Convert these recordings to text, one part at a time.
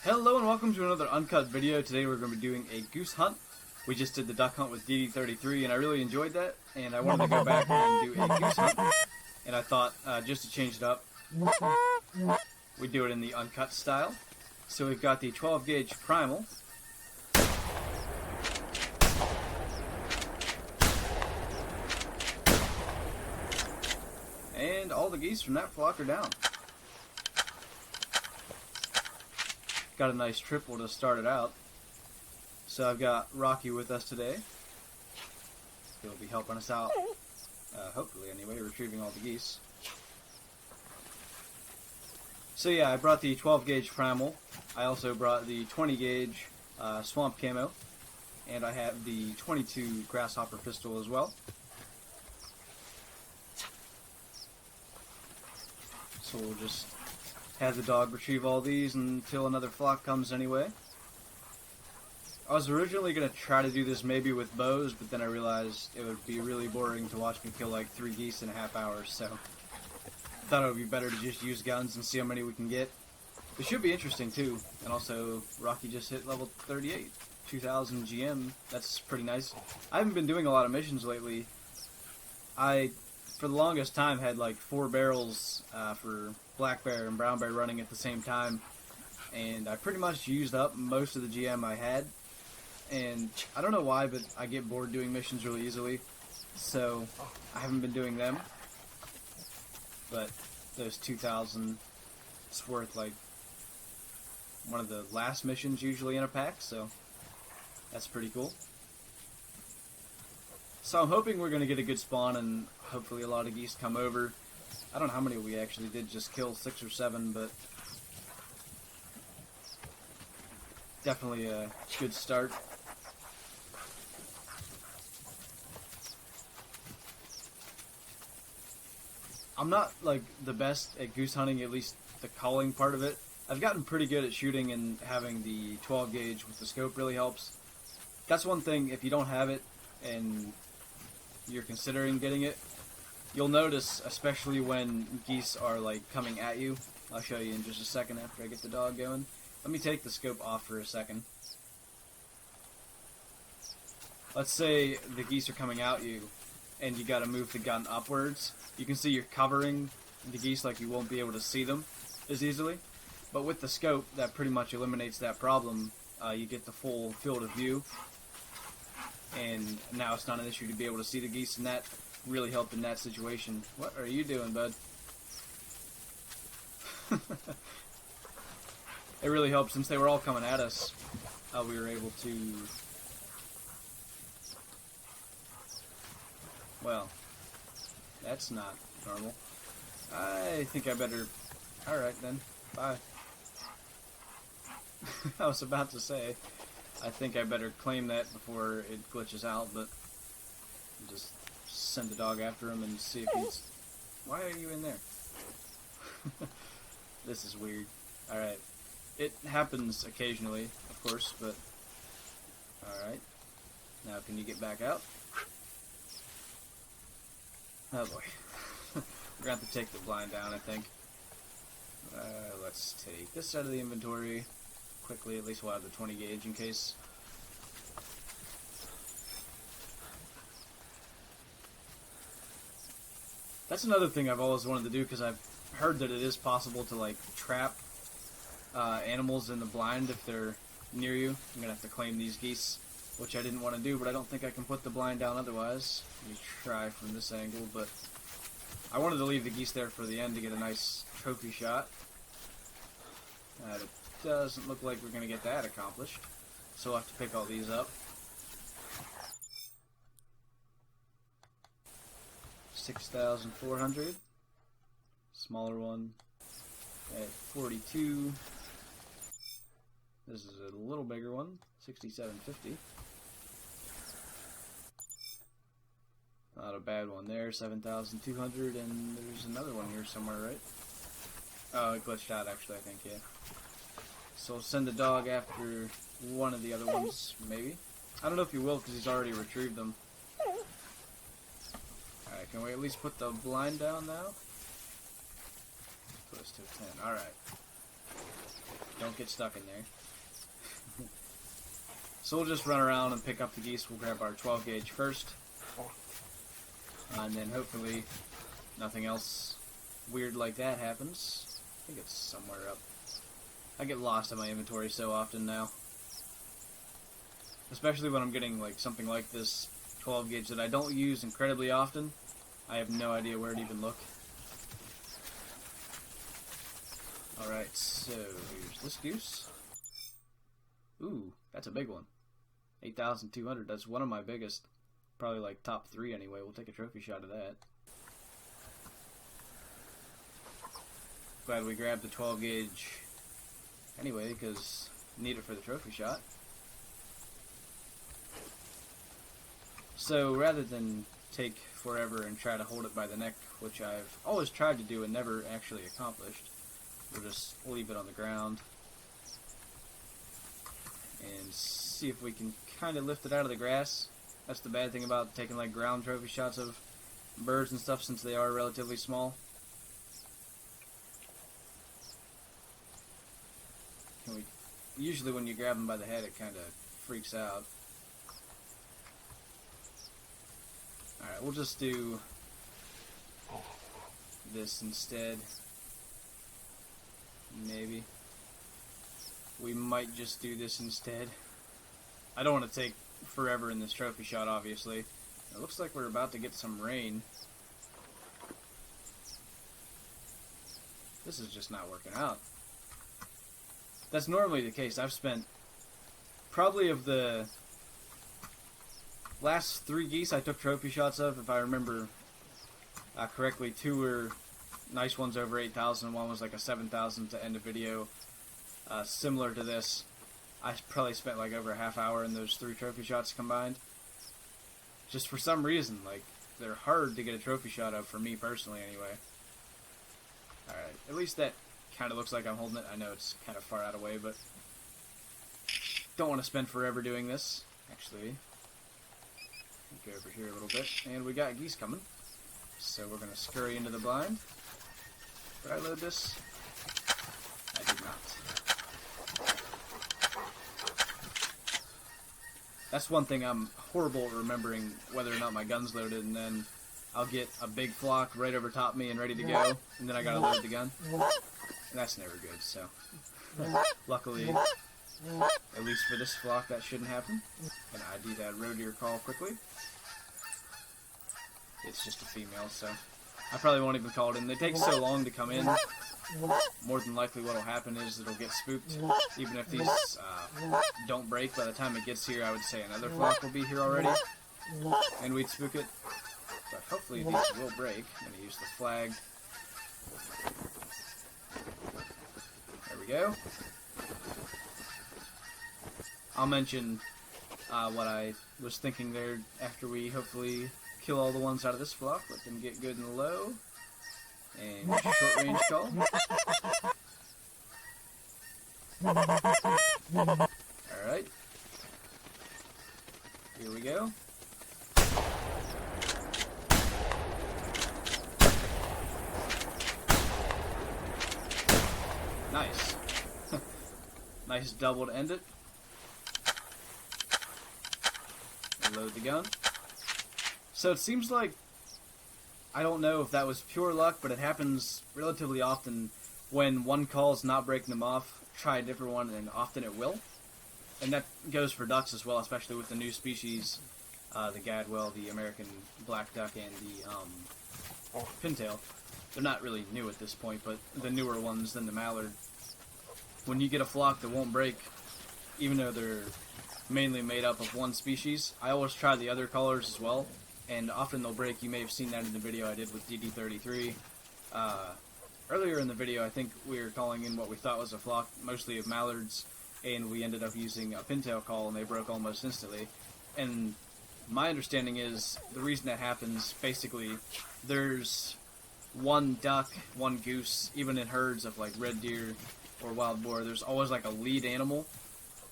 Hello and welcome to another Uncut video. Today we're going to be doing a goose hunt. We just did the duck hunt with DD33 and I really enjoyed that, and I wanted to go back and do a goose hunt, and I thought just to change it up we do it in the uncut style. So we've got the 12 gauge primal, and all the geese from that flock are down. Got a nice triple to start it out. So I've got Rocky with us today. He'll be helping us out, hopefully anyway, retrieving all the geese. So yeah, I brought the 12 gauge primal. I also brought the 20 gauge swamp camo, and I have the 22 grasshopper pistol as well. So we'll just have the dog retrieve all these until another flock comes anyway. I was originally going to try to do this maybe with bows, but then I realized it would be really boring to watch me kill like 3 geese in a half hour, so I thought it would be better to just use guns and see how many we can get. It should be interesting too, and also Rocky just hit level 38, 2000 GM, that's pretty nice. I haven't been doing a lot of missions lately. I, for the longest time, had like 4 barrels for black bear and brown bear running at the same time, and I pretty much used up most of the GM I had, and I don't know why, but I get bored doing missions really easily, so I haven't been doing them. But those 2,000 is worth like one of the last missions usually in a pack, so that's pretty cool. So I'm hoping we're going to get a good spawn and hopefully a lot of geese come over. I don't know how many we actually did just kill, 6 or 7, but definitely a good start. I'm not like the best at goose hunting, at least the calling part of it. I've gotten pretty good at shooting, and having the 12 gauge with the scope really helps. That's one thing, if you don't have it and you're considering getting it, you'll notice, especially when geese are like coming at you. I'll show you in just a second after I get the dog going. Let me take the scope off for a second. Let's say the geese are coming at you and you gotta move the gun upwards. You can see you're covering the geese, like you won't be able to see them as easily. But with the scope, that pretty much eliminates that problem. You get the full field of view, and now it's not an issue to be able to see the geese, and that really helped in that situation. What are you doing, bud? It really helped since they were all coming at us. We were able to... Well, that's not normal. I think I better... Alright then, bye. I was about to say, I think I better claim that before it glitches out, but just send the dog after him and see if he's... Why are you in there? This is weird. Alright. It happens occasionally, of course, but... Alright. Now can you get back out? Oh boy. We're going to have to take the blind down, I think. Let's take this out of the inventory quickly. At least we'll have the 20 gauge in case. That's another thing I've always wanted to do, because I've heard that it is possible to like trap animals in the blind if they're near you. I'm going to have to claim these geese, which I didn't want to do, but I don't think I can put the blind down otherwise. Let me try from this angle, but I wanted to leave the geese there for the end to get a nice trophy shot. It doesn't look like we're going to get that accomplished, so we'll have to pick all these up. 6,400. Smaller one at 42. This is a little bigger one, 6,750. Not a bad one there, 7,200, and there's another one here somewhere, right? Oh, it glitched out actually, I think, yeah. So send the dog after one of the other ones, maybe? I don't know if he will, because he's already retrieved them. Alright, can we at least put the blind down now? Close to 10, alright. Don't get stuck in there. So we'll just run around and pick up the geese. We'll grab our 12 gauge first. And then hopefully nothing else weird like that happens. I think it's somewhere up. I get lost in my inventory so often now. Especially when I'm getting like something like this 12 gauge that I don't use incredibly often. I have no idea where to even look. Alright, so here's this goose. Ooh, that's a big one. 8,200, that's one of my biggest. Probably like top 3 anyway. We'll take a trophy shot of that. Glad we grabbed the 12 gauge anyway, because need it for the trophy shot. So rather than take forever and try to hold it by the neck, which I've always tried to do and never actually accomplished, we'll just leave it on the ground and see if we can kind of lift it out of the grass. That's the bad thing about taking like ground trophy shots of birds and stuff, since they are relatively small. Usually when you grab them by the head, it kind of freaks out. Alright, we'll just do this instead. Maybe. We might just do this instead. I don't want to take forever in this trophy shot, obviously. It looks like we're about to get some rain. This is just not working out. That's normally the case. I've spent probably of the last 3 geese I took trophy shots of, if I remember correctly, 2 were nice ones over 8,000, one was like a 7,000 to end a video similar to this. I probably spent like over a half hour in those 3 trophy shots combined. Just for some reason, like, they're hard to get a trophy shot of, for me personally anyway. Alright, at least that kind of looks like I'm holding it. I know it's kind of far out of the way, but don't want to spend forever doing this. Actually, go over here a little bit, and we got geese coming. So we're going to scurry into the blind. Did I load this? I did not. That's one thing I'm horrible at remembering, whether or not my gun's loaded, and then I'll get a big flock right over top me and ready to go, and then I gotta load the gun. And that's never good, so luckily, at least for this flock, that shouldn't happen. Gonna ID that roe deer call quickly. It's just a female, so I probably won't even call it in. They take so long to come in. More than likely what'll happen is it'll get spooked. Even if these don't break, by the time it gets here, I would say another flock will be here already, and we'd spook it. But hopefully these will break. I'm going to use the flag. There we go. I'll mention what I was thinking there after we hopefully kill all the ones out of this flock. Let them get good and low. And short range call. Alright. Here we go. Nice. Nice double to end it. And load the gun. So it seems like, I don't know if that was pure luck, but it happens relatively often when one call is not breaking them off. Try a different one, and often it will. And that goes for ducks as well, especially with the new species, the gadwall, the American black duck, and the pintail. They're not really new at this point, but the newer ones than the mallard. When you get a flock that won't break, even though they're mainly made up of one species, I always try the other colors as well. And often they'll break. You may have seen that in the video I did with DD33. Earlier in the video, I think we were calling in what we thought was a flock, mostly of mallards, and we ended up using a pintail call, and they broke almost instantly. And my understanding is the reason that happens, basically, there's one duck, one goose, even in herds of like red deer or wild boar, there's always like a lead animal,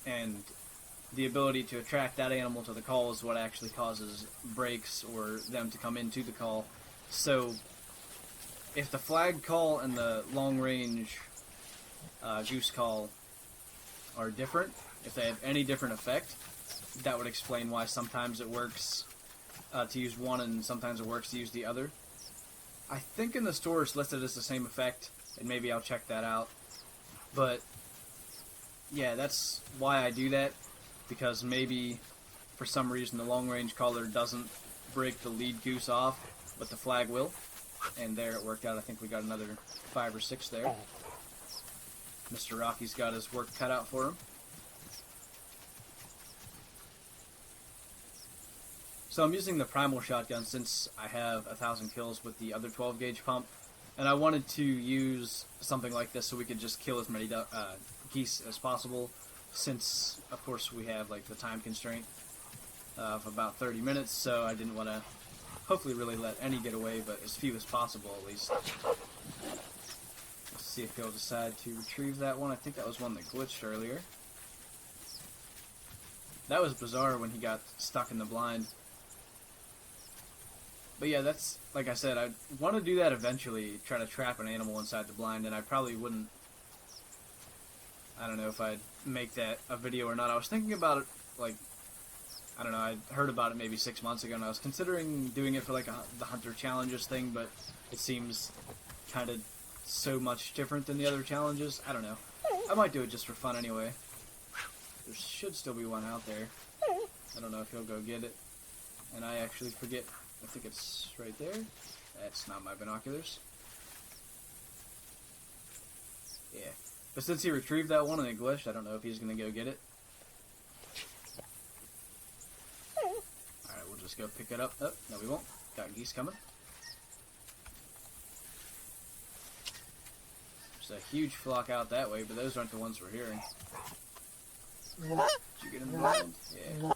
and the ability to attract that animal to the call is what actually causes breaks or them to come into the call. So if the flag call and the long range goose call are different, if they have any different effect, that would explain why sometimes it works to use one and sometimes it works to use the other. I think in the store it's listed as the same effect, and maybe I'll check that out. But yeah, that's why I do that, because maybe for some reason the long-range caller doesn't break the lead goose off, but the flag will. And there it worked out. I think we got another 5 or 6 there. Mr. Rocky's got his work cut out for him. So I'm using the primal shotgun since I have 1,000 kills with the other 12 gauge pump, and I wanted to use something like this so we could just kill as many geese as possible, since of course we have like the time constraint of about 30 minutes, so I didn't want to hopefully really let any get away, but as few as possible at least. Let's see if he'll decide to retrieve that one. I think that was one that glitched earlier. That was bizarre when he got stuck in the blind. But yeah, that's, like I said, I want to do that eventually, try to trap an animal inside the blind, and I probably wouldn't, I don't know if I'd make that a video or not. I was thinking about it, like, I don't know, I heard about it maybe 6 months ago, and I was considering doing it for like the Hunter Challenges thing, but it seems kind of so much different than the other challenges. I don't know. I might do it just for fun anyway. There should still be one out there. I don't know if he'll go get it. And I actually forget. I think it's right there. That's not my binoculars. Yeah. But since he retrieved that one and it glitched, I don't know if he's going to go get it. Alright, we'll just go pick it up. Oh, no we won't. Got geese coming. There's a huge flock out that way, but those aren't the ones we're hearing. Did you get in the blind? Yeah.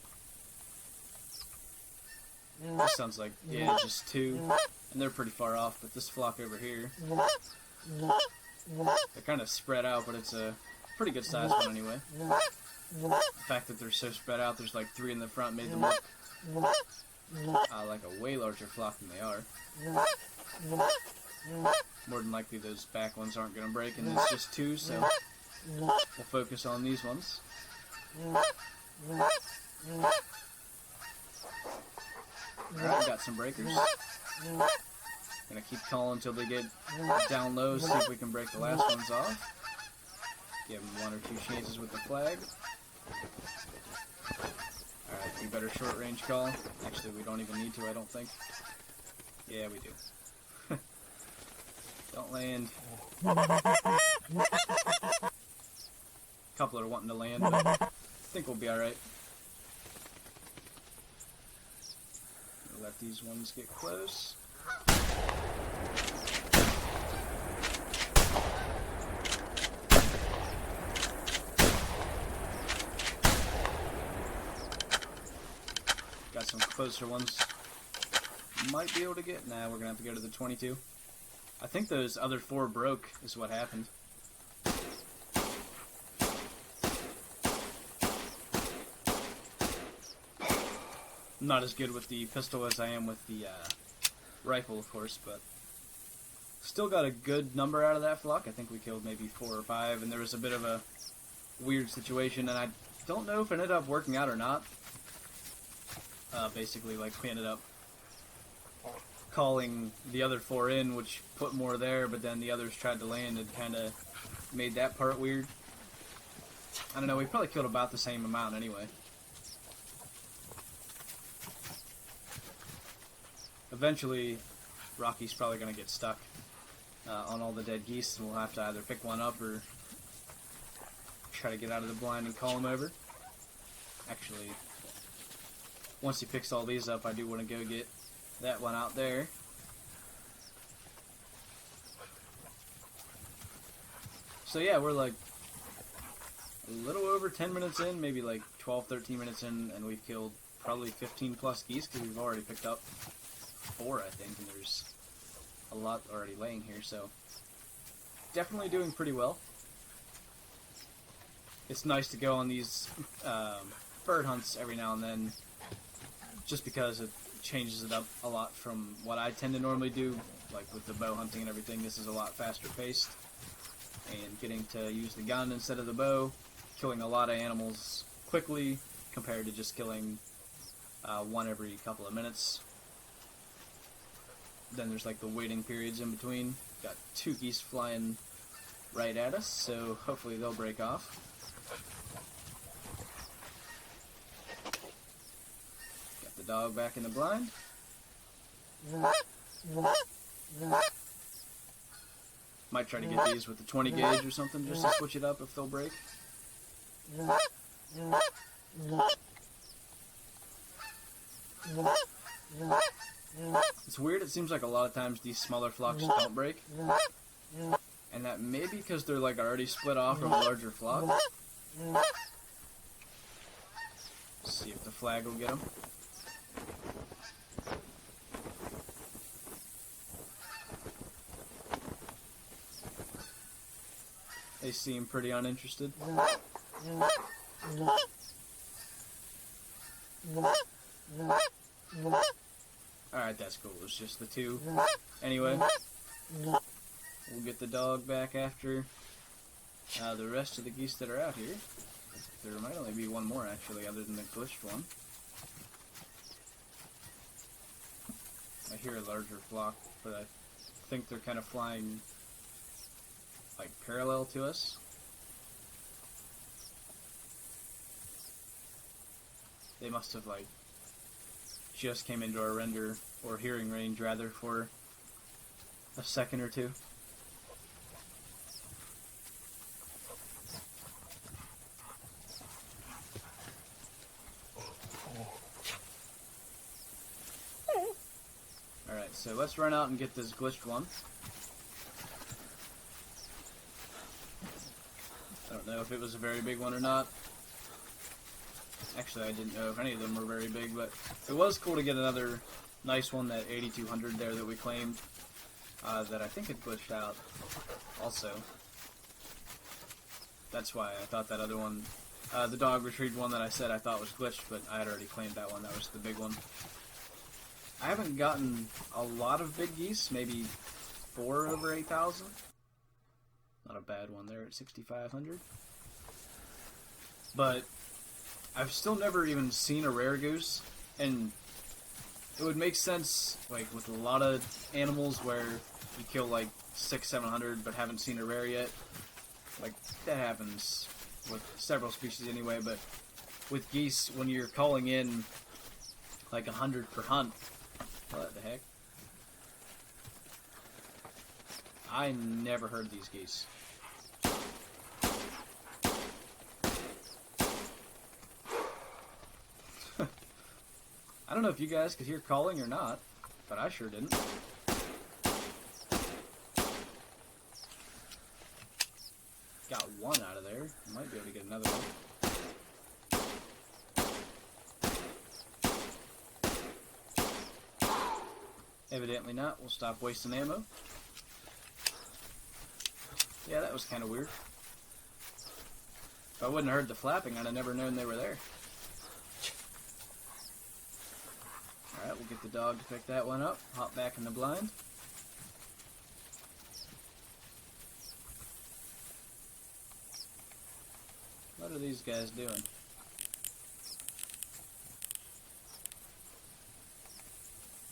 This sounds like, yeah, just 2, and they're pretty far off, but this flock over here, they're kind of spread out, but it's a pretty good sized one anyway. The fact that they're so spread out, there's like 3 in the front, made them look like a way larger flock than they are. More than likely those back ones aren't going to break, and it's just 2, so we'll focus on these ones. Alright, got some breakers. Gonna keep calling until they get down low, see if we can break the last ones off. Give them 1 or 2 chances with the flag. Alright, we better short range call. Actually, we don't even need to, I don't think. Yeah, we do. Don't land. A couple are wanting to land, but I think we'll be alright. Let these ones get close. Got some closer ones. Might be able to get. Nah, we're gonna have to go to the 22. I think those other 4 broke, is what happened. I'm not as good with the pistol as I am with the rifle, of course, but still got a good number out of that flock. I think we killed maybe 4 or 5, and there was a bit of a weird situation, and I don't know if it ended up working out or not. Basically, like, we ended up calling the other 4 in, which put more there, but then the others tried to land and kind of made that part weird. I don't know, we probably killed about the same amount anyway. Eventually, Rocky's probably going to get stuck on all the dead geese, and we'll have to either pick one up or try to get out of the blind and call him over. Actually, once he picks all these up, I do want to go get that one out there. So yeah, we're like a little over 10 minutes in, maybe like 12, 13 minutes in, and we've killed probably 15 plus geese because we've already picked up 4, I think, and there's a lot already laying here, so definitely doing pretty well. It's nice to go on these bird hunts every now and then, just because it changes it up a lot from what I tend to normally do, like with the bow hunting and everything. This is a lot faster paced, and getting to use the gun instead of the bow killing a lot of animals quickly compared to just killing one every couple of minutes. Then there's like the waiting periods in between. Got 2 geese flying right at us, so hopefully they'll break off. Got the dog back in the blind. Might try to get these with the 20 gauge or something just to switch it up if they'll break. It's weird, it seems like a lot of times these smaller flocks don't break. And that may be because they're like already split off from a larger flock. Let's see if the flag will get them. They seem pretty uninterested. Alright, that's cool. It's just the 2. Anyway, we'll get the dog back after the rest of the geese that are out here. There might only be one more, actually, other than the glitched one. I hear a larger flock, but I think they're kind of flying like parallel to us. They must have like just came into our render, or hearing range rather, for a second or two. Alright, so let's run out and get this glitched one. I don't know if it was a very big one or not. Actually, I didn't know if any of them were very big, but it was cool to get another nice one, that 8200 there that we claimed, that I think had glitched out also. That's why I thought that other one, the dog retrieved one that I said I thought was glitched, but I had already claimed that one. That was the big one. I haven't gotten a lot of big geese, maybe 4 over 8,000. Not a bad one there at 6,500. But I've still never even seen a rare goose, and it would make sense, like, with a lot of animals where you kill, like, 600-700 but haven't seen a rare yet. Like, that happens with several species anyway, but with geese, when you're calling in, like, 100 per hunt, what the heck? I never heard these geese. I don't know if you guys could hear calling or not, but I sure didn't. Got one out of there. Might be able to get another one. Evidently not. We'll stop wasting ammo. Yeah, that was kind of weird. If I wouldn't have heard the flapping, I'd have never known they were there. Alright, we'll get the dog to pick that one up. Hop back in the blind. What are these guys doing?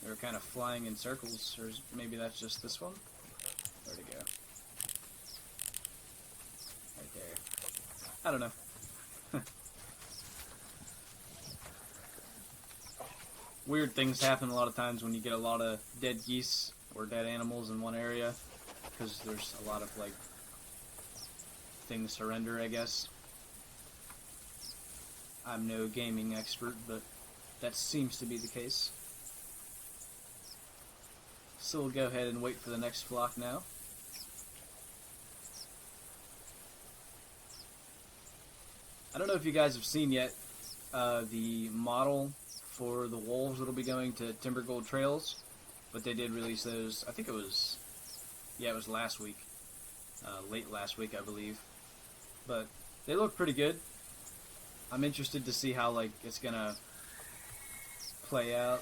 They're kind of flying in circles, or maybe that's just this one? Where'd it go? Right there. I don't know. Weird things happen a lot of times when you get a lot of dead geese or dead animals in one area, because there's a lot of, like, things surrender, I guess. I'm no gaming expert, but that seems to be the case. So we'll go ahead and wait for the next flock now. I don't know if you guys have seen yet the model for the wolves that'll be going to Timber Gold Trails, but they did release those. I think it was, yeah, it was last week, late last week, I believe. But they look pretty good. I'm interested to see how, like, it's gonna play out.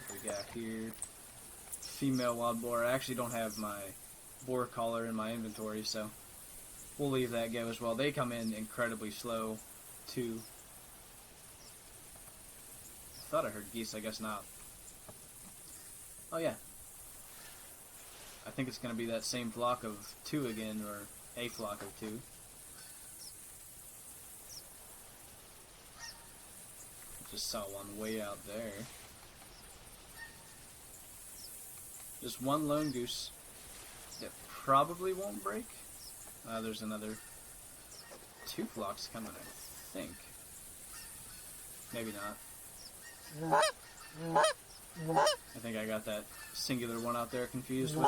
What we got here? Female wild boar. I actually don't have my boar collar in my inventory, so we'll leave that go as well. They come in incredibly slow, too. I thought I heard geese, I guess not. Oh yeah. I think it's going to be that same flock of 2 again, or a flock of 2. Just saw one way out there. Just one lone goose that probably won't break. There's another 2 flocks coming, I think. Maybe not. I think I got that singular one out there confused with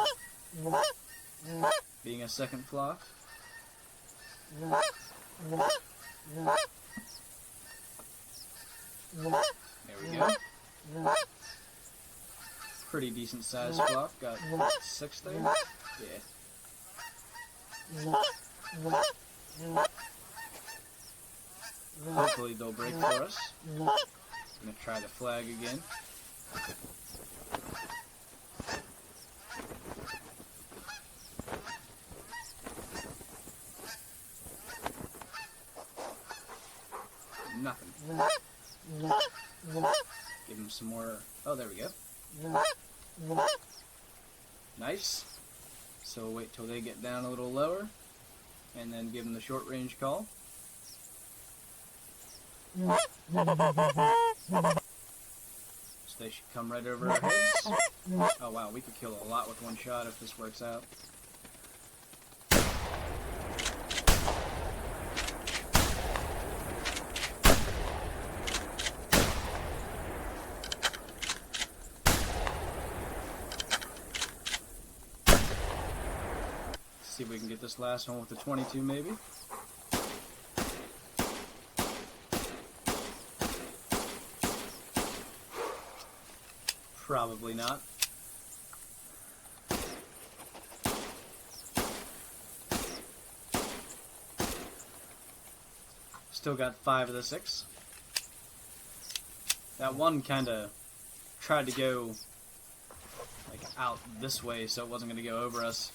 being a second flock. There we go. Pretty decent sized flock. Got 6 there. Yeah. Hopefully they'll break for us. I'm gonna try the flag again. Nothing. Give him some more. Oh, there we go. Nice. So we'll wait till they get down a little lower, and then give them the short range call. So they should come right over our heads. Oh wow, we could kill a lot with one shot if this works out. See if we can get this last one with the 22 maybe. Probably not. Still got 5 of the 6. That one kind of tried to go like out this way so it wasn't going to go over us.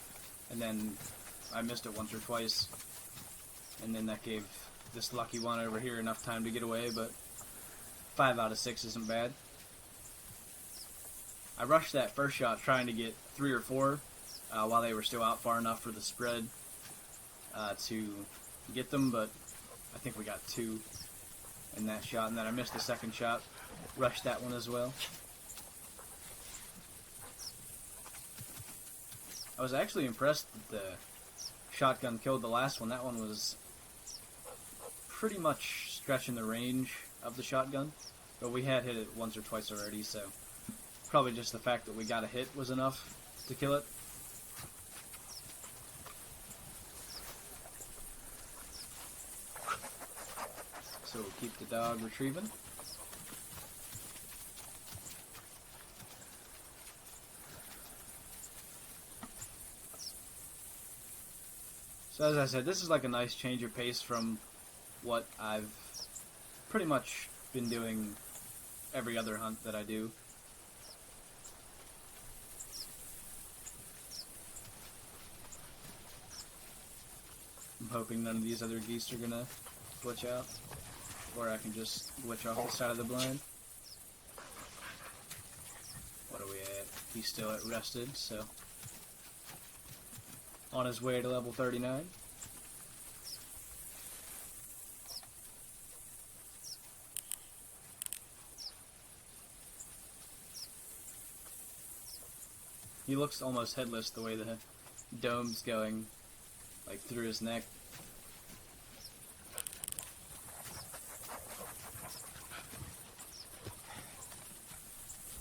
And then I missed it once or twice, and then that gave this lucky one over here enough time to get away, but 5 out of 6 isn't bad. I rushed that first shot trying to get 3 or 4 while they were still out far enough for the spread to get them, but I think we got 2 in that shot, and then I missed the second shot, rushed that one as well. I was actually impressed that the shotgun killed the last one. That one was pretty much stretching the range of the shotgun, but we had hit it once or twice already, so probably just the fact that we got a hit was enough to kill it. So we'll keep the dog retrieving. So as I said, this is like a nice change of pace from what I've pretty much been doing every other hunt that I do. I'm hoping none of these other geese are gonna glitch out, or I can just glitch off the side of the blind. What are we at? He's still at rested, so on his way to level 39. He looks almost headless the way the dome's going, like through his neck.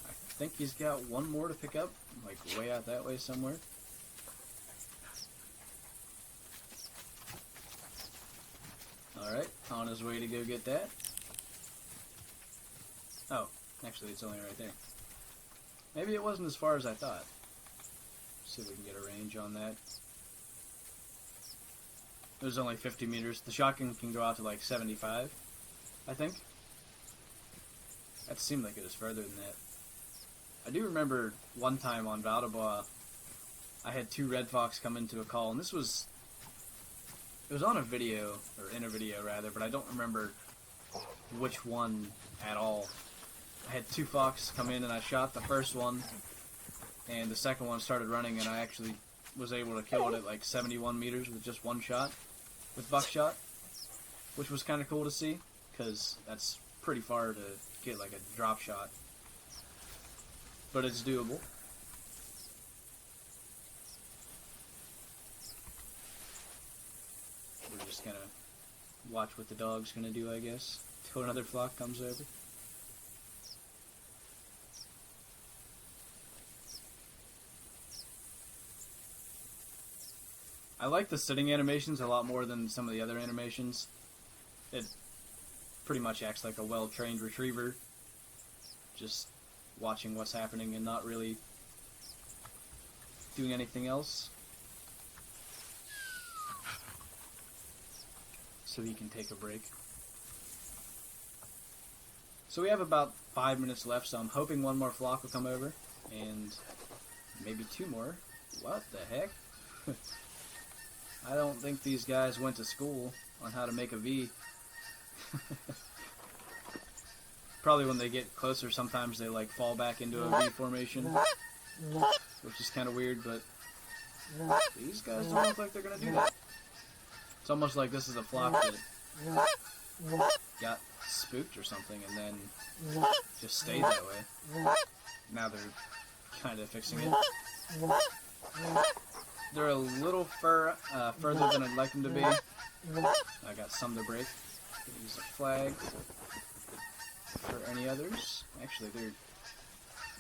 I think he's got one more to pick up, like way out that way somewhere. Alright, on his way to go get that. Oh, actually it's only right there. Maybe it wasn't as far as I thought. See if we can get a range on that. It was only 50 meters. The shotgun can go out to like 75, I think. That seemed like it was further than that. I do remember one time on Valdebois, I had 2 red fox come into a call, and this was It was on a video, or in a video rather, but I don't remember which one at all. I had 2 fox come in and I shot the first one, and the second one started running, and I actually was able to kill it at like 71 meters with just 1 shot with buckshot, which was kind of cool to see, because that's pretty far to get like a drop shot, but it's doable. We're just gonna watch what the dog's gonna do, I guess, till another flock comes over. I like the sitting animations a lot more than some of the other animations. It pretty much acts like a well-trained retriever, just watching what's happening and not really doing anything else. So he can take a break. So we have about 5 minutes left, so I'm hoping one more flock will come over, and maybe 2 more. What the heck? I don't think these guys went to school on how to make a V. Probably when they get closer, sometimes they like fall back into a V formation, which is kind of weird, but these guys don't look like they're going to do that. It's almost like this is a flock that got spooked or something and then just stayed that way. Now they're kind of fixing it. They're a little further than I'd like them to be. I got some to break. Use a flag for any others. Actually, they're...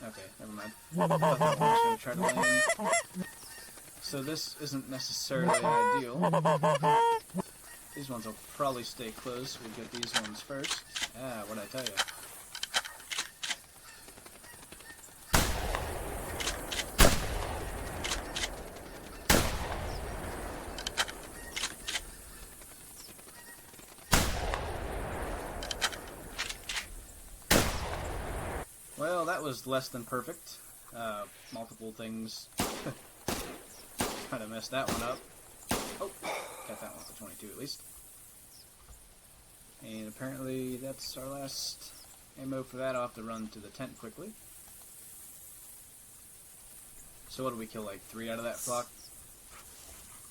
Okay, never mind. I thought that one was going to try to land. So this isn't necessarily ideal. These ones will probably stay close. We'll get these ones first. Ah, what'd I tell you? Well, that was less than perfect. Multiple things kind of messed that one up. Oh, got that one for 22 at least. And apparently that's our last ammo for that. I'll have to run to the tent quickly. So what did we kill, like 3 out of that flock?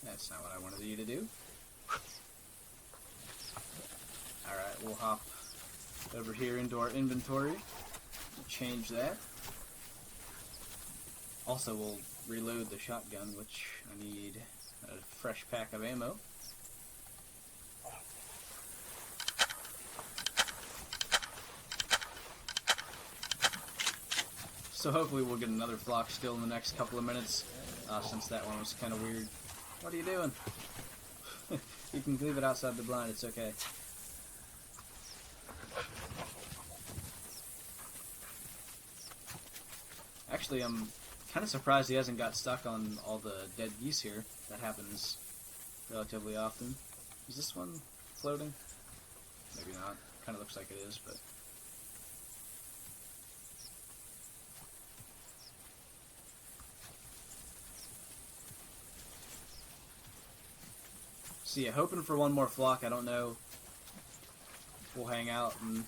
That's not what I wanted you to do. Alright, we'll hop over here into our inventory. We'll change that. Also, we'll reload the shotgun, which I need a fresh pack of ammo. So hopefully we'll get another flock still in the next couple of minutes, since that one was kind of weird. What are you doing? You can leave it outside the blind, it's okay. Actually, I'm kind of surprised he hasn't got stuck on all the dead geese here. That happens relatively often. Is this one floating? Maybe not. Kind of looks like it is, but... So yeah, hoping for one more flock. I don't know. We'll hang out and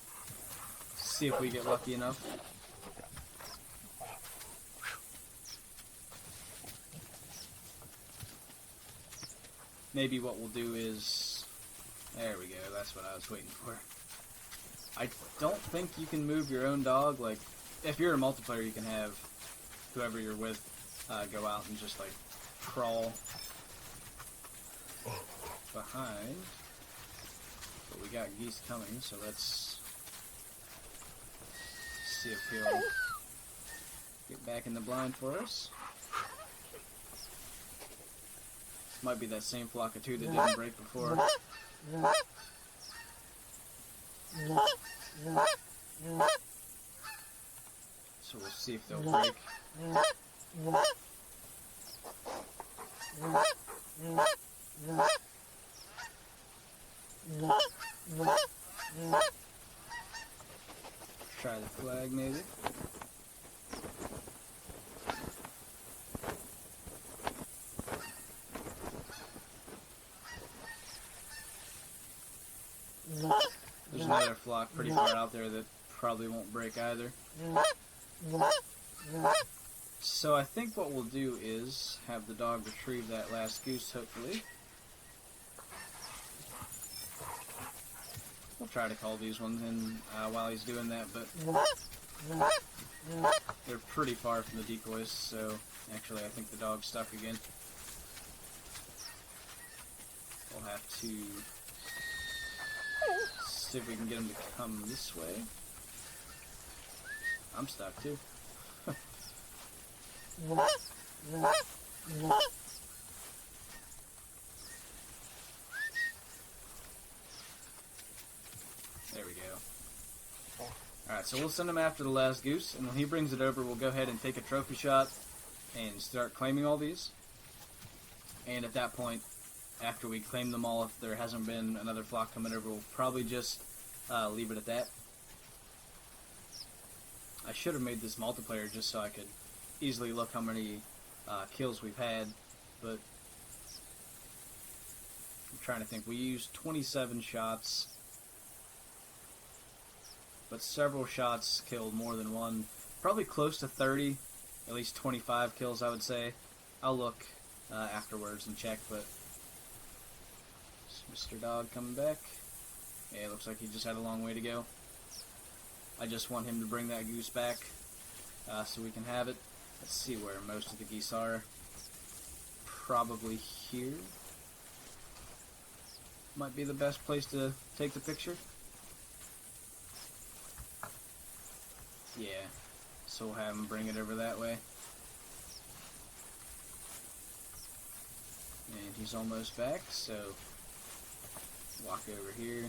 see if we get lucky enough. Maybe what we'll do is... There we go, that's what I was waiting for. I don't think you can move your own dog. Like, if you're a multiplayer, you can have whoever you're with go out and just, like, crawl behind. But we got geese coming, so let's see if he'll get back in the blind for us. Might be that same flock of 2 that didn't break before. So we'll see if they'll break. Try the flag maybe. another flock pretty far out there that probably won't break either. So I think what we'll do is have the dog retrieve that last goose, hopefully. We'll try to call these ones in while he's doing that, but they're pretty far from the decoys, so actually I think the dog's stuck again. We'll have to see if we can get him to come this way. I'm stuck too. There we go. Alright, so we'll send him after the last goose, and when he brings it over, we'll go ahead and take a trophy shot and start claiming all these. And at that point, after we claim them all, if there hasn't been another flock coming over, we'll probably just leave it at that. I should have made this multiplayer just so I could easily look how many kills we've had, but I'm trying to think. We used 27 shots, but several shots killed more than one. Probably close to 30, at least 25 kills, I would say. I'll look afterwards and check, but is Mr. Dog coming back? Yeah, it looks like he just had a long way to go. I just want him to bring that goose back so we can have it. Let's see where most of the geese are. Probably here. Might be the best place to take the picture. Yeah, so we'll have him bring it over that way. And he's almost back, so walk over here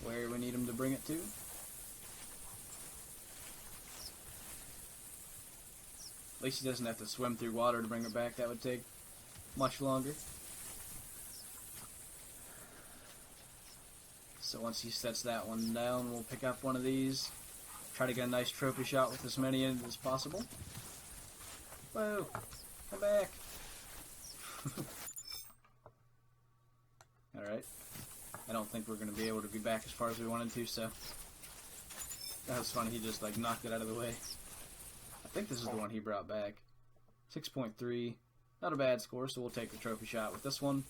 where we need him to bring it to. At least he doesn't have to swim through water to bring it back. That would take much longer. So once he sets that one down, we'll pick up one of these. Try to get a nice trophy shot with as many in as possible. Whoa! Come back! Alright. I don't think we're going to be able to be back as far as we wanted to, so... That was funny, he just like knocked it out of the way. I think this is the one he brought back. 6.3. Not a bad score, so we'll take the trophy shot with this one.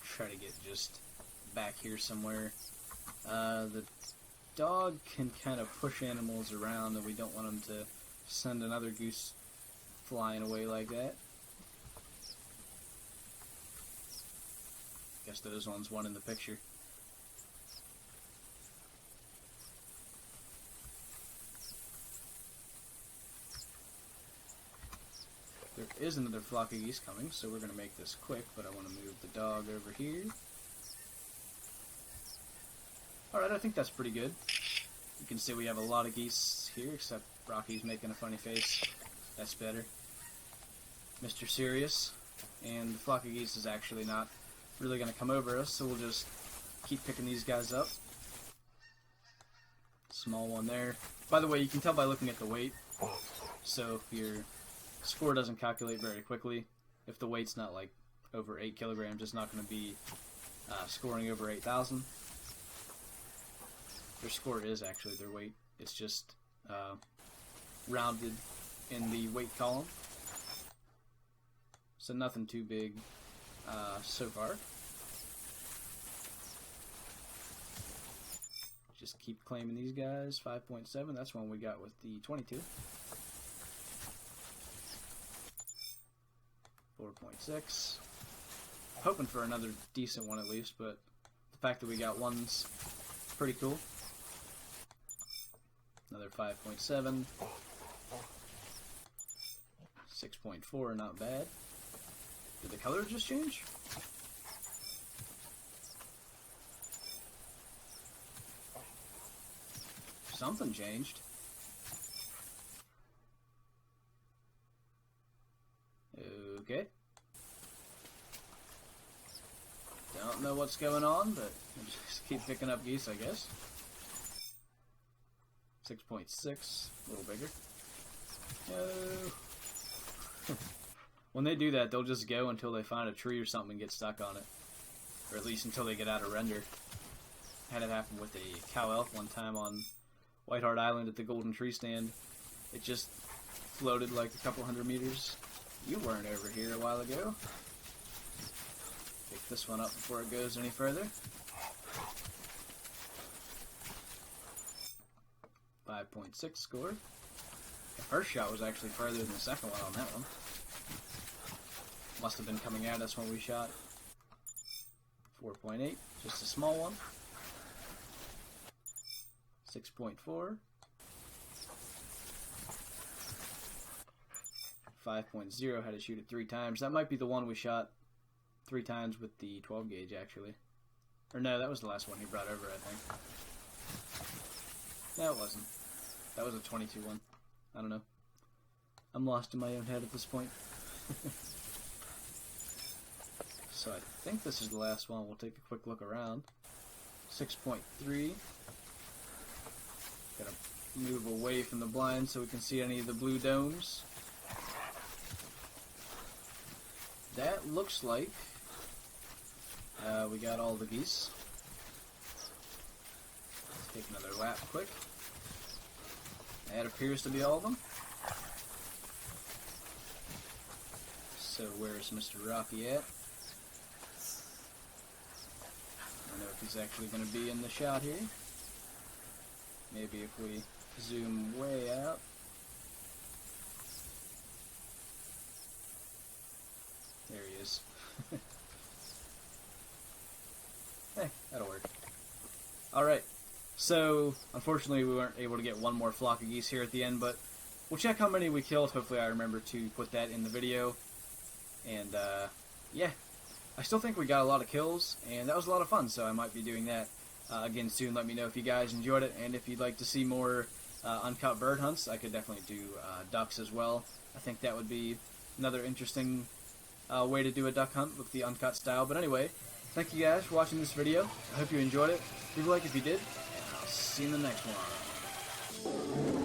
Try to get just back here somewhere. The dog can kind of push animals around, and we don't want him to send another goose flying away like that. Guess those ones won in the picture. There is another flock of geese coming, so we're going to make this quick, but I want to move the dog over here. Alright, I think that's pretty good. You can see we have a lot of geese here, except Rocky's making a funny face. That's better. Mr. Serious. And the flock of geese is actually not really going to come over us, so we'll just keep picking these guys up. Small one there. By the way, you can tell by looking at the weight. So if your score doesn't calculate very quickly, if the weight's not like over 8 kilograms, it's not going to be scoring over 8,000. Their score is actually their weight. It's just rounded in the weight column. So nothing too big so far. Just keep claiming these guys. 5.7, that's one we got with the 22. 4.6. Hoping for another decent one at least, but the fact that we got one's pretty cool. Another 5.7. 6.4, not bad. Did the color just change? Something changed. Okay. Don't know what's going on, but we'll just keep picking up geese, I guess. 6.6, a little bigger. No. When they do that, they'll just go until they find a tree or something and get stuck on it. or at least until they get out of render. Had it happen with a cow elk one time on White Hart Island at the Golden Tree Stand. It just floated like a couple hundred meters. You weren't over here a while ago. Pick this one up before it goes any further. 5.6 score. The first shot was actually further than the second one on that one. Must have been coming at us when we shot. 4.8, just a small one. 6.4. 5.0, had to shoot it 3 times. That might be the one we shot 3 times with the 12 gauge, actually. Or no, that was the last one he brought over, I think. No, it wasn't. That was a 22 one. I don't know. I'm lost in my own head at this point. So I think this is the last one. We'll take a quick look around. 6.3. Gotta move away from the blind so we can see any of the blue domes. That looks like we got all the geese. Let's take another lap quick. That appears to be all of them. So where's Mr. Rocky at? I don't know if he's actually going to be in the shot here. Maybe if we zoom way out. There he is. Hey, that'll work. Alright, so unfortunately we weren't able to get one more flock of geese here at the end, but we'll check how many we killed. Hopefully I remember to put that in the video. And yeah, I still think we got a lot of kills, and that was a lot of fun, so I might be doing that again soon. Let me know if you guys enjoyed it, and if you'd like to see more uncut bird hunts, I could definitely do ducks as well. I think that would be another interesting way to do a duck hunt with the uncut style. But anyway, thank you guys for watching this video. I hope you enjoyed it. Leave a like if you did, and I'll see you in the next one.